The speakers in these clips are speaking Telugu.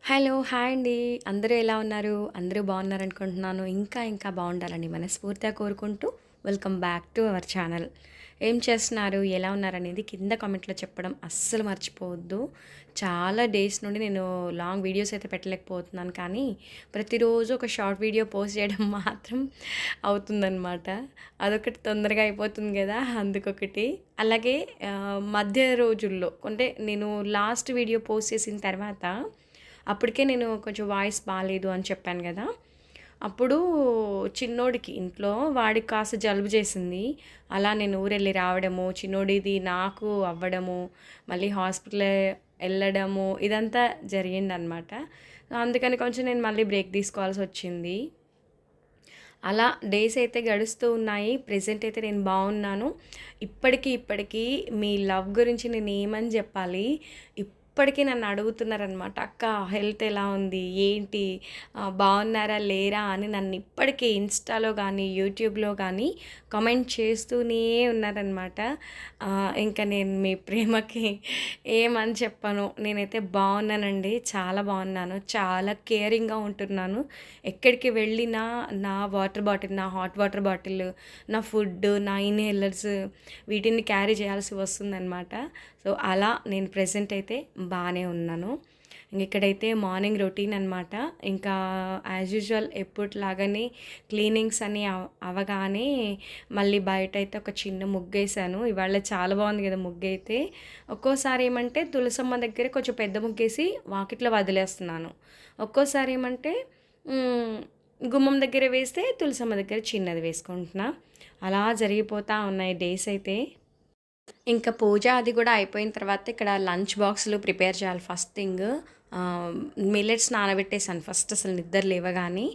హలో! హాయ్ అండి. అందరూ ఎలా ఉన్నారు? అందరూ బాగున్నారనుకుంటున్నాను. ఇంకా బాగుండాలని మనస్ఫూర్తిగా కోరుకుంటూ welcome back to our channel. ఏం చేస్తున్నారు? ఎలా ఉన్నారనేది కింద కామెంట్‌లో చెప్పడం అస్సలు మర్చిపోవద్దు. చాలా డేస్ నుండి నేను లాంగ్ వీడియోస్ అయితే పెట్టలేకపోతున్నాను. కానీ ప్రతిరోజు ఒక షార్ట్ వీడియో పోస్ట్ చేయడం మాత్రం అవుతుందనమాట. అదొకటి తొందరగా అయిపోతుంది గదా! అందుకొకటి. అలాగే మధ్య రోజుల్లో అంటే నేను లాస్ట్ వీడియో పోస్ట్ చేసిన తర్వాత అప్పటికే నేను కొంచెం వాయిస్ బాలేదు అని చెప్పాను గదా! అప్పుడు చిన్నోడికి ఇంట్లో వాడికి కాస్త జలుబు చేసింది. అలా నేను ఊరెళ్ళి రావడము, చిన్నోడిది నాకు అవ్వడము, మళ్ళీ హాస్పిటల్ ఎళ్ళడము ఇదంతా జరిగిందనమాట. అందుకని కొంచెం నేను మళ్ళీ బ్రేక్ తీసుకోవాల్సొచ్చింది. అలా డేస్ అయితే గడుస్తూ ఉన్నాయి. ప్రెజెంట్ అయితే నేను బాగున్నాను. ఇప్పటికి మీ లవ్ గురించి నేనేమని జెప్పాలి? ఇప్పటికి నన్ను అడుగుతున్నారనమాట. "అక్క హెల్త్ ఎలా ఉంది? ఏంటి? బాగున్నారా? లేరా?" అని నన్ను ఇప్పటికి ఇన్‌స్టాలో గానీ, యూట్యూబ్‌లో గానీ కామెంట్ చేస్తూనే ఉన్నారనమాట. ఇంక నేను మీ ప్రేమకి ఏమని చెప్పను. నేనైతే బాగున్నానండి. చాలా బాగున్నాను. చాలా కేరింగ్‌గా ఉంటున్నాను. ఎక్కడికి వెళ్ళినా నా వాటర్ బాటిల్, నా హాట్ వాటర్ బాటిల్, నా ఫుడ్, నా ఇన్‌హేలర్స్ వీటిని క్యారీ చేయాల్సి వస్తుందనమాట. సో, అలా నేను ప్రెజెంట్ అయితే బానే ఉన్నాను. ఇక్కడైతే మార్నింగ్ రొటీన్ అనమాట. ఇంకా యాజ్ యూజువల్ ఎప్పటిలాగానే క్లీనింగ్స్ అని అవ్వగానే మళ్ళీ బయటైతే ఒక చిన్న ముగ్గేసాను. ఇవాళ చాలా బాగుంది కదా ముగ్గైతే. ఒక్కోసారి ఏమంటే తులసమ్మ దగ్గర కొంచెం పెద్ద ముగ్గేసి వాకిట్లో వదిలేస్తున్నాను. ఒక్కోసారి ఏమంటే గుమ్మం దగ్గర వేస్తే తులసమ్మ దగ్గర చిన్నది వేసుకుంటున్నా. అలా జరిగిపోతా ఉన్నాయి డేస్ అయితే. ఇంకా పూజ అది కూడా అయిపోయిన తర్వాత ఇక్కడ లంచ్ బాక్సులు ప్రిపేర్ చేయాలి ఫస్ట్ థింగ్. మిల్లెట్స్ నానబెట్టేసాను ఫస్ట్ అసలు నిద్ర లేవగానే.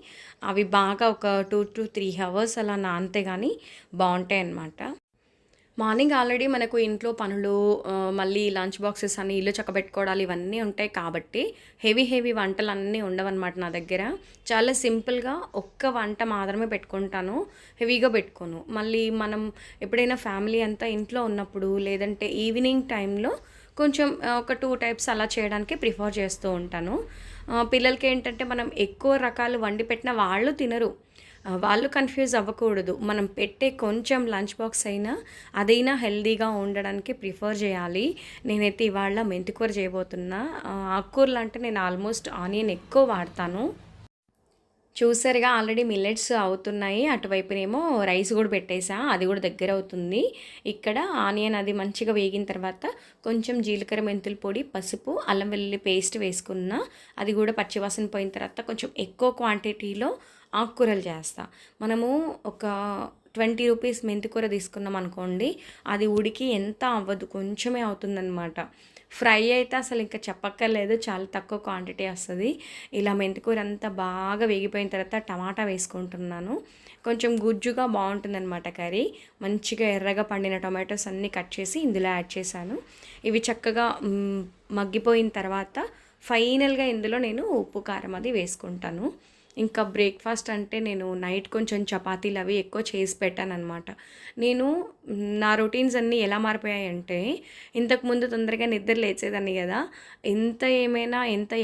అవి బాగా ఒక 2-3 అవర్స్ అలా నానితే గానీ బావుంటాయన్నమాట. మార్నింగ్ ఆల్రెడీ మనకు ఇంట్లో పనులు, మళ్ళీ లంచ్ బాక్సెస్ అని ఇల్లు చక్కబెట్టుకోవడాలు ఇవన్నీ ఉంటాయి కాబట్టి హెవీ వంటలన్నీ ఉండవన్నమాట నా దగ్గర. చాలా సింపుల్‌గా ఒక్క వంట మాత్రమే పెట్టుకుంటాను. హెవీగా పెట్టుకోను. మళ్ళీ మనం ఎప్పుడైనా ఫ్యామిలీ అంతా ఇంట్లో ఉన్నప్పుడు లేదంటే ఈవినింగ్ టైంలో కొంచెం ఒక 2 టైప్స్ అలా చేయడానికి ప్రిఫర్ చేస్తూ ఉంటాను. పిల్లలకేంటంటే మనం ఎక్కువ రకాలు వండి పెట్టినా వాళ్ళు తినరు. వాళ్ళు కన్‌ఫ్యూజ్ అవ్వకూడదు. మనం పెట్టే కొంచెం లంచ్ బాక్స్ అయినా అదైనా హెల్తీగా ఉండడానికి ప్రిఫర్ చేయాలి. నేనైతే ఇవాళ మెంతికూర చేయబోతున్నా. ఆకుకూరలంటే నేను ఆల్మోస్ట్ ఆనియన్ ఎక్కువ వాడతాను. చూసారుగా ఆల్రెడీ మిల్లెట్స్ అవుతున్నాయి. అటువైపునేమో రైస్ గూడా పెట్టేసా. అది గూడా దగ్గరవుతుంది. ఇక్కడ ఆనియన్ అది మంచిగా వేగిన తర్వాత కొంచెం జీలకర్ర, మెంతుల పొడి, పసుపు, అల్లం వెల్లుల్లి పేస్ట్ వేసుకున్నా. అది గూడా పచ్చివాసన పోయిన తర్వాత కొంచెం ఎక్కువ క్వాంటిటీలో ఆకుకూరలు చేస్తా. మనము ఒక 20 రూపీస్ మెంతికూర తీసుకున్నాం అనుకోండి, అది ఉడికి ఎంత అవ్వదు, కొంచెమే అవుతుందనమాట. ఫ్రై అయితే అసలు ఇంకా చెప్పక్కర్లేదు, చాలా తక్కువ క్వాంటిటీ వస్తది. ఇలా మెంతికూర అంతా బాగా వేగిపోయిన తర్వాత టమాటా వేసుకుంటున్నాను. కొంచెం గుజ్జుగా బావుంటుందనమాట కర్రీ. మంచిగా ఎర్రగా పండిన టొమాటోస్ అన్నీ కట్ చేసి ఇందులో యాడ్ చేశాను. ఇవి చక్కగా మగ్గిపోయిన తర్వాత ఫైనల్‌గా ఇందులో నేను ఉప్పు, కారం అది వేసుకుంటాను. ఇంకా బ్రేక్‌ఫాస్ట్ అంటే నేను నైట్ కొంచెం చపాతీలు అవి ఎక్కువ చేసి పెట్టాననమాట. నేను నా రొటీన్స్ అన్నీ ఎలా మారిపోయాయంటే, ఇంతకుముందు తొందరగా నిద్ర లేచేదాన్ని గదా! ఎంత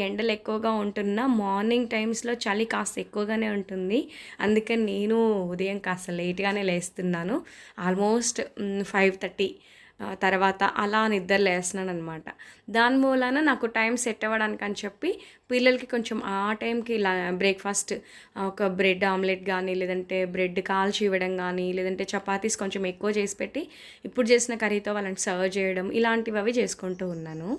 ఎండలు ఎక్కువగా ఉంటున్నా మార్నింగ్ టైమ్స్‌లో చలి కాస్త ఎక్కువగానే ఉంటుంది. అందుకని నేను ఉదయం కాస్త లేట్‌గానే లేస్తున్నాను. ఆల్మోస్ట్ 5:30 తర్వాత అలా నిద్ర లేస్తున్నాననమాట. దాని మూలాన నాకు టైం సెట్ అవ్వడానికని చెప్పి పిల్లలకి కొంచెం ఆ టైంకి బ్రేక్‌ఫాస్ట్ ఒక బ్రెడ్ ఆమ్లెట్ గానీ, లేదంటే బ్రెడ్ కాల్చి ఇవ్వడం గానీ, లేదంటే చపాతీస్ కొంచెం ఎక్కువ చేసి పెట్టి, ఇప్పుడు చేసిన కర్రీతో వాళ్ళని సర్వ్ చేయడం, ఇలాంటివవి చేసుకుంటూ ఉన్నాను.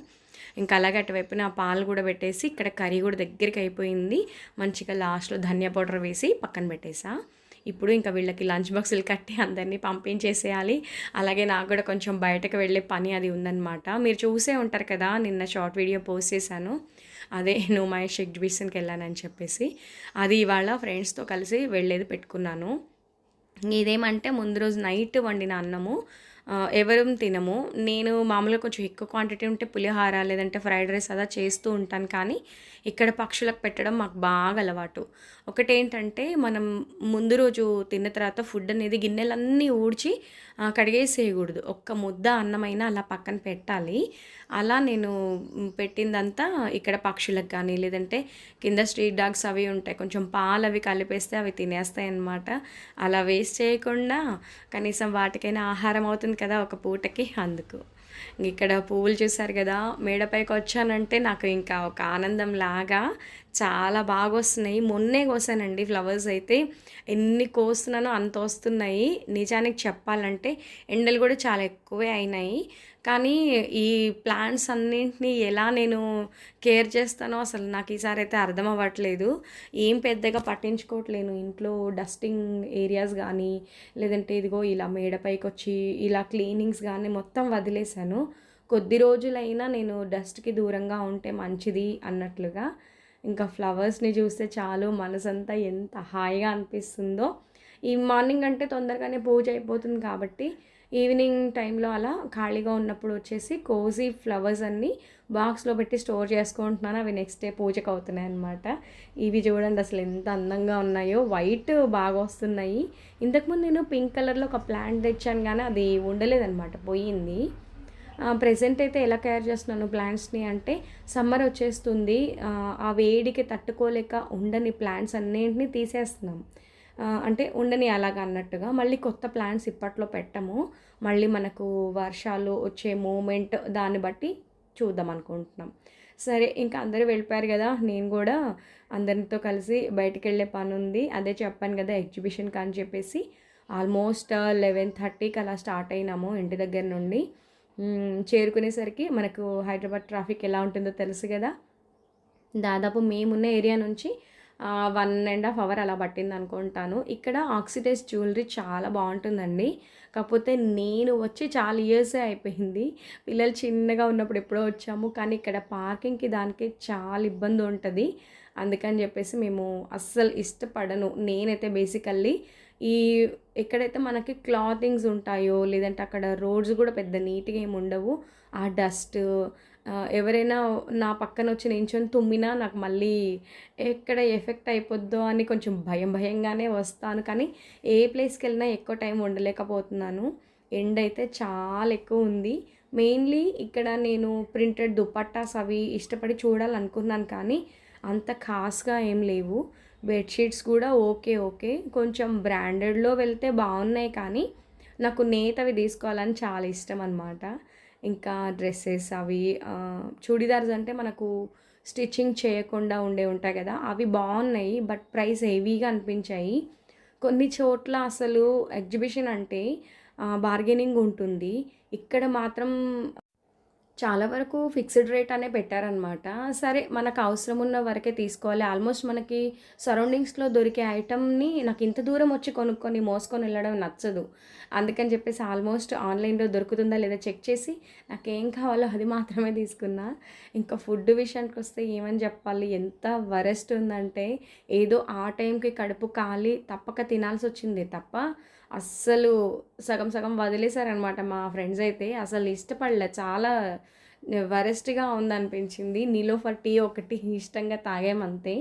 ఇంకా అలాగే అటువైపున పాలు గూడా పెట్టేసి, ఇక్కడ కర్రీ గూడా దగ్గరికయిపోయింది. మంచిగా లాస్ట్‌లో ధనియా పౌడర్ వేసి పక్కన పెట్టేసా. ఇప్పుడు ఇంకా వీళ్ళకి లంచ్ బాక్సులు కట్టి అందరినీ పంపించేసేయాలి. అలాగే నాకు గూడా కొంచెం బయటకు వెళ్ళే పని అది ఉందనమాట. మీరు చూసే ఉంటారు కదా! నిన్న షార్ట్ వీడియో పోస్ట్ చేశాను. అదే నుమాయిష్ ఎగ్జిబిషన్‌కెళ్ళానని చెప్పేసి. అది ఇవాళ ఫ్రెండ్స్‌తో కలిసి వెళ్ళేది పెట్టుకున్నాను. ఇదేమంటే ముందు రోజు నైట్ వండిన అన్నము. ఎవరం తినము. నేను మామూలుగా కొంచెం ఎక్కువ క్వాంటిటీ ఉంటే పులిహోర లేదంటే ఫ్రైడ్ రైస్ అలా చేస్తూ ఉంటాను. కానీ ఇక్కడ పక్షులకు పెట్టడం మాకు బాగా అలవాటు. ఒకటేంటంటే మనం ముందు రోజు తిన్న తర్వాత ఫుడ్ అనేది గిన్నెలన్నీ ఊడ్చి కడిగేసేయకూడదు. ఒక్క ముద్ద అన్నమైనా అలా పక్కన పెట్టాలి. అలా నేను పెట్టిందంతా ఇక్కడ పక్షులకు కానీ, లేదంటే కింద స్ట్రీట్ డాగ్స్ అవి ఉంటాయి. కొంచెం పాలు అవి కలిపేస్తే అవి తినేస్తాయన్నమాట. అలా వేస్ట్ చేయకుండా కనీసం వాటికైనా ఆహారం అవుతుంది కదా ఒక పూటకి, అందుకు. ఇక్కడ పువ్వులు చూసారు కదా, మేడపైకి వచ్చానంటే నాకు ఇంకా ఒక ఆనందం లాగా చాలా బాగా వస్తున్నాయి. మొన్నే కోసానండి ఫ్లవర్స్ అయితే, ఎన్ని కోస్తున్నానో అంత వస్తున్నాయి. నిజానికి చెప్పాలంటే ఎండలు కూడా చాలా ఎక్కువే అయినాయి. కానీ ఈ ప్లాంట్స్ అన్నింటినీ ఎలా నేను కేర్ చేస్తానో అసలు నాకు ఈసారి అయితే అర్థం అవ్వట్లేదు. ఏం పెద్దగా పట్టించుకోవట్లేను. ఇంట్లో డస్టింగ్ ఏరియాస్ కానీ, లేదంటే ఇదిగో ఇలా మేడపైకి వచ్చి ఇలా క్లీనింగ్స్ కానీ మొత్తం వదిలేశాను. కొద్ది రోజులైనా నేను డస్ట్కి దూరంగా ఉంటే మంచిది అన్నట్లుగా. ఇంకా ఫ్లవర్స్ని చూస్తే చాలు మనసంతా ఎంత హాయిగా అనిపిస్తుందో. ఈ మార్నింగ్ అంటే తొందరగానే పూజ అయిపోతుంది కాబట్టి ఈవినింగ్ టైంలో అలా ఖాళీగా ఉన్నప్పుడు వచ్చేసి కోజీ ఫ్లవర్స్ అన్నీ బాక్స్లో పెట్టి స్టోర్ చేసుకుంటున్నాను. అవి నెక్స్ట్ డే పూజకు అవుతున్నాయి అన్నమాట. ఇవి చూడండి అసలు ఎంత అందంగా ఉన్నాయో, వైట్ బాగా వస్తున్నాయి. ఇంతకుముందు నేను పింక్ కలర్లో ఒక ప్లాంట్ తెచ్చాను కానీ అది ఉండలేదన్నమాట, పోయింది. ప్రెజెంట్ అయితే ఎలా కేర్ చేస్తున్నాను ప్లాంట్స్ని అంటే, సమ్మర్ వచ్చేస్తుంది, ఆ వేడికి తట్టుకోలేక ఉండని ప్లాంట్స్ అన్నింటినీ తీసేస్తున్నాం. అంటే ఉండని అలాగ అన్నట్టుగా. మళ్ళీ కొత్త ప్లాంట్స్ ఇప్పట్లో పెట్టము. మళ్ళీ మనకు వర్షాలు వచ్చే మూమెంట్ దాన్ని బట్టి చూద్దాం అనుకుంటున్నాం. సరే ఇంకా అందరూ వెళ్ళిపోయారు కదా, నేను కూడా అందరితో కలిసి బయటికెళ్ళే పని ఉంది. అదే చెప్పాను కదా ఎగ్జిబిషన్కి అని చెప్పేసి ఆల్మోస్ట్ 11:30కి అలా స్టార్ట్ అయినాము ఇంటి దగ్గర నుండి. చేరుకునేసరికి మనకు హైదరాబాద్ ట్రాఫిక్ ఎలా ఉంటుందో తెలుసు కదా. దాదాపు మేమున్న ఏరియా నుంచి 1.5 అవర్ అలా పట్టింది అనుకుంటాను. ఇక్కడ ఆక్సిడైజ్ జ్యువెలరీ చాలా బాగుంటుందండి. కాకపోతే నేను వచ్చి చాలా ఇయర్సే అయిపోయింది. పిల్లలు చిన్నగా ఉన్నప్పుడు ఎప్పుడో వచ్చాము. కానీ ఇక్కడ పార్కింగ్కి దానికి చాలా ఇబ్బంది ఉంటుంది. అందుకని చెప్పేసి మేము అస్సలు ఇష్టపడను. నేనైతే బేసికల్లీ ఈ ఎక్కడైతే మనకి క్లాతింగ్స్ ఉంటాయో, లేదంటే అక్కడ రోడ్స్ కూడా పెద్ద నీట్గా ఏమి ఉండవు. ఆ డస్ట్ ఎవరైనా నా పక్కన వచ్చి నించొని తుమ్మినా నాకు మళ్ళీ ఎక్కడ ఎఫెక్ట్ అయిపోద్దో అని కొంచెం భయంగానే వస్తాను. కానీ ఏ ప్లేస్కి వెళ్ళినా ఎక్కువ టైం ఉండలేకపోతున్నాను. ఎండ అయితే చాలా ఎక్కువ ఉంది. మెయిన్లీ ఇక్కడ నేను ప్రింటెడ్ దుపట్టాస్ అవి ఇష్టపడి చూడాలనుకున్నాను కానీ అంత ఖాస్గా ఏం లేవు. బెడ్షీట్స్ కూడా ఓకే, కొంచెం బ్రాండెడ్లో వెళ్తే బాగున్నాయి కానీ నాకు నేతవి తీసుకోవాలని చాలా ఇష్టం అనమాట. ఇంకా డ్రెస్సెస్ అవి చూడీదార్స్ అంటే మనకు స్టిచ్చింగ్ చేయకుండా ఉంటాయి కదా, అవి బాగున్నాయి. బట్ ప్రైస్ హెవీగా అనిపించాయి. కొన్ని చోట్ల అసలు ఎగ్జిబిషన్ అంటే బార్గెనింగ్ ఉంటుంది. ఇక్కడ మాత్రం చాలా వరకు ఫిక్స్డ్ రేట్ అనే పెట్టారనమాట. సరే మనకు అవసరం ఉన్న వరకే తీసుకోవాలి. ఆల్మోస్ట్ మనకి సరౌండింగ్స్లో దొరికే ఐటమ్ని నాకు ఇంత దూరం వచ్చి కొనుక్కొని మోసుకొని వెళ్ళడం నచ్చదు. అందుకని చెప్పేసి ఆల్మోస్ట్ ఆన్లైన్లో దొరుకుతుందా లేదా చెక్ చేసి నాకేం కావాలో అది మాత్రమే తీసుకున్నా. ఇంకా ఫుడ్ విషయానికి వస్తే ఏమని చెప్పాలి, ఎంత వరెస్ట్ ఉందంటే ఏదో ఆ టైంకి కడుపు కాలి తప్పక తినాల్సి వచ్చింది తప్ప అస్సలు సగం వదిలేశారనమాట మా ఫ్రెండ్స్ అయితే. అసలు ఇష్టపడలే, చాలా వరెస్ట్గా ఉందనిపించింది. నీలోఫర్ టీ ఒకటి ఇష్టంగా తాగామంతే.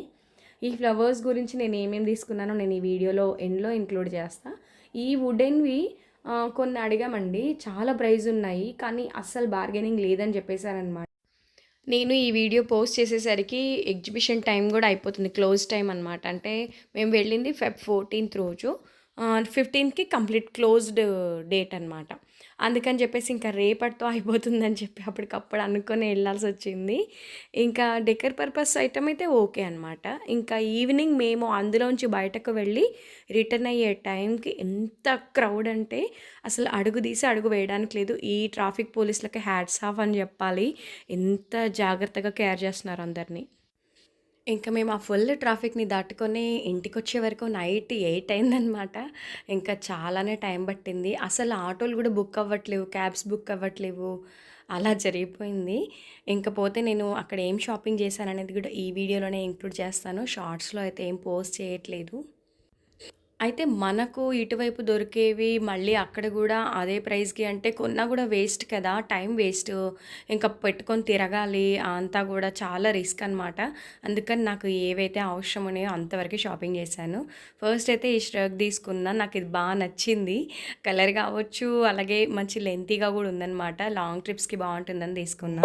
ఈ ఫ్లవర్స్ గురించి నేను ఏమేమి తీసుకున్నానో నేను ఈ వీడియోలో ఎండ్లో ఇంక్లూడ్ చేస్తా. ఈ వుడెన్వి కొన్ని అడిగామండి, చాలా ప్రైస్ ఉన్నాయి కానీ అస్సలు బార్గెనింగ్ లేదని చెప్పేశారనమాట. నేను ఈ వీడియో పోస్ట్ చేసేసరికి ఎగ్జిబిషన్ టైం కూడా అయిపోతుంది, క్లోజ్ టైం అనమాట. అంటే మేము వెళ్ళింది Feb 14th రోజు, 15కి కంప్లీట్ క్లోజ్డ్ డేట్ అనమాట. అందుకని చెప్పేసి ఇంకా రేపటితో అయిపోతుందని చెప్పి అప్పటికప్పుడు అనుకొని వెళ్ళాల్సి వచ్చింది. ఇంకా డెకర్ పర్పస్ ఐటమ్ అయితే ఓకే అనమాట. ఇంకా ఈవినింగ్ మేము అందులోంచి బయటకు వెళ్ళి రిటర్న్ అయ్యే టైంకి ఎంత క్రౌడ్ అంటే అసలు అడుగు తీసి అడుగు వేయడానికి లేదు. ఈ ట్రాఫిక్ పోలీసులకి హ్యాట్స్ ఆఫ్ అని చెప్పాలి. ఎంత జాగ్రత్తగా కేర్ చేస్తున్నారు అందరినీ. ఇంకా మేము ఆ ఫుల్ ట్రాఫిక్‌ని దాటుకొని ఇంటికొచ్చే వరకు నైట్ 8 అయిందనమాట. ఇంకా చాలానే టైం పట్టింది. అసలు ఆటోలు కూడా బుక్ అవ్వట్లేవు, క్యాబ్స్ బుక్ అవ్వట్లేవు. అలా జరిగిపోయింది. ఇంకపోతే నేను అక్కడ ఏం షాపింగ్ చేశాననేది కూడా ఈ వీడియోలోనే ఇంక్లూడ్ చేస్తాను. షార్ట్స్‌లో అయితే ఏం పోస్ట్ చేయట్లేదు. అయితే మనకు ఇటువైపు దొరికేవి మళ్ళీ అక్కడ గూడా అదే ప్రైస్‌కి అంటే కొన్నా గూడా వేస్ట్ కదా, టైం వేస్ట్. ఇంకా పెట్టుకొని తిరగాలి అంతా గూడా చాలా రిస్క్ అనమాట. అందుకని నాకు ఏవైతే అవసరం ఉన్నాయో అంతవరకే షాపింగ్ చేశాను. ఫస్ట్ అయితే ఈ షర్ట్ తీసుకున్నా. నాకు ఇది బాగా నచ్చింది. కలర్ కావచ్చు, అలాగే మంచి లెంతీగా గూడా ఉందనమాట. లాంగ్ ట్రిప్స్‌కి బాగుంటుందని తీసుకున్నా.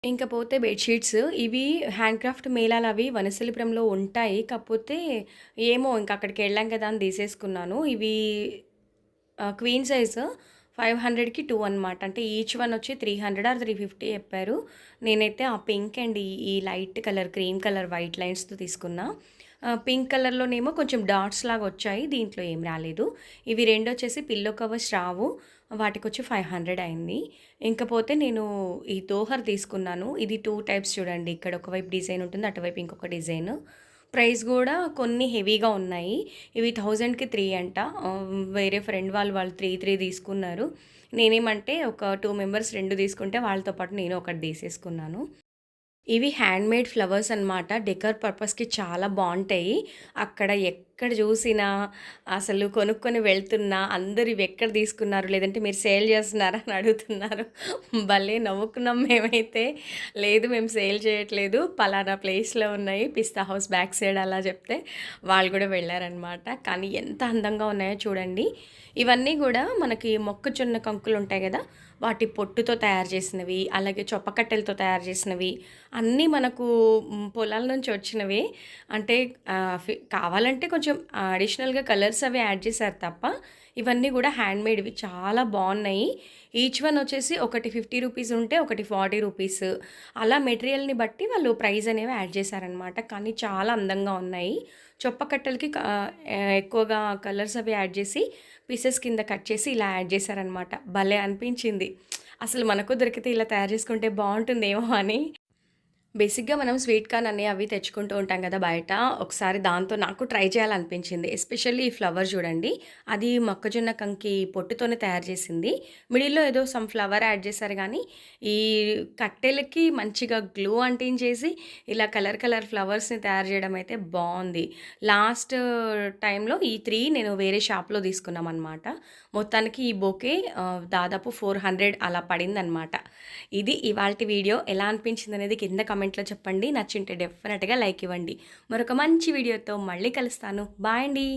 ఇంకపోతే బెడ్‌షీట్స్ ఇవి హ్యాండ్ క్రాఫ్ట్ మేళాలవి వనస్థలిపురంలో ఉంటాయి. కాకపోతే ఏమో ఇంక అక్కడికెళ్ళాం కదా అని తీసేసుకున్నాను. ఇవి క్వీన్ సైజ్ 500కి 2 అనమాట. అంటే ఈచ్ వన్ వచ్చి 300 ఆర్ 350 చెప్పారు. నేనైతే ఆ పింక్ అండ్ ఈ light colour cream colour white లైన్స్‌తో తీసుకున్నా. పింక్ కలర్‌లోనేమో కొంచెం డాట్స్ లాగా వచ్చాయి. దీంట్లో ఏం రాలేదు. ఇవి రెండొచ్చేసి పిల్లో కవర్స్ రావు. వాటికొచ్చి 500 అయింది. ఇంకపోతే నేను ఈ దోహర్ తీసుకున్నాను. ఇది 2 టైప్స్ చూడండి. ఇక్కడ ఒకవైపు డిజైన్ ఉంటుంది. అటువైపు ఇంకొక డిజైన్. ప్రైస్ గూడా కొన్ని హెవీగా ఉన్నాయి. ఇవి 1000కి 3 అంట. వేరే ఫ్రెండ్ వాళ్ళు 3 తీసుకున్నారు. నేనేమంటే ఒక 2 మెంబర్స్ 2 తీసుకుంటే వాళ్ళతో పాటు నేను ఒకటి తీసేసుకున్నాను. ఇవి హ్యాండ్‌మేడ్ ఫ్లవర్స్ అనమాట. డెకర్ పర్పస్‌కి చాలా బావుంటాయి. అక్కడ ఎక్కడ చూసినా అసలు కొనుక్కొని వెళ్తున్నా అందరూ ఇవెక్కడ తీసుకున్నారు? లేదంటే మీరు సేల్ చేస్తున్నారా? అని అడుగుతున్నారు. భలే నవ్వుకున్నాం మేమైతే. లేదు మేము సేల్ చేయట్లేదు. పలానా ప్లేస్‌లో ఉన్నాయి. పిస్తా హౌస్ బ్యాక్ సైడ్ అలా చెప్తే వాళ్ళు కూడా వెళ్లారనమాట. కానీ ఎంత అందంగా ఉన్నాయో చూడండి. ఇవన్నీ గూడా మనకి మొక్కజొన్న కంకులుంటాయి గదా! వాటి పొట్టుతో తయారు చేసినవి, అలాగే చొప్పకట్టెలతో తయారు చేసినవి, అన్నీ మనకు పొలాల నుంచి వచ్చినవే. అంటే కావాలంటే కొంచెం అడిషనల్‌గా కలర్స్ అవి యాడ్ చేశారు తప్ప, ఇవన్నీ గూడా హ్యాండ్‌మేడ్‌వి చాలా బావున్నాయి. ఈచ్ వన్ వచ్చేసి ఒకటి 50 రూపీస్ ఉంటే, ఒకటి 40 రూపీస్. అలా మెటీరియల్‌ని బట్టి వాళ్ళు ప్రైస్ అనేవి యాడ్ చేశారనమాట. కానీ చాలా అందంగా ఉన్నాయి. చొప్పకట్టెలకి ఎక్కువగా కలర్స్ అవి యాడ్ చేసి, పీసెస్ కింద కట్ చేసి ఇలా యాడ్ చేశారనమాట. భలే అనిపించింది. అసలు మనకు దొరికితే ఇలా తయారు చేసుకుంటే బావుంటుందేమో అని. బేసిక్‌గా మనం స్వీట్ కార్న్ అని అవి తెచ్చుకుంటూ ఉంటాం కదా బయట. ఒకసారి దాంతో నాకు ట్రై చేయాలనిపించింది. ఎస్పెషల్లీ ఈ ఫ్లవర్ చూడండి. అది మొక్కజొన్న కంకి పొట్టుతోనే తయారు చేసింది. మిడిల్‌లో ఏదో సమ్ ఫ్లవర్ యాడ్ చేశారు గానీ, ఈ కట్టెలకి మంచిగా గ్లూ అంటించేసి ఇలా కలర్ కలర్ ఫ్లవర్స్‌ని తయారు చేయడం అయితే బావుంది. లాస్ట్ టైంలో ఈ 3 నేను వేరే షాప్‌లో తీసుకున్నామనమాట. మొత్తానికి ఈ బొకే దాదాపు 400 అలా పడిందనమాట. ఇది ఇవాల్టి వీడియో. ఎలా అనిపించిందనేది కింద కామెంట్‌లో చెప్పండి. నచ్చుంటే డెఫినెట్‌గా లైక్ ఇవ్వండి. మరొక మంచి వీడియోతో మళ్ళీ కలుస్తాను. బాయ్ అండి.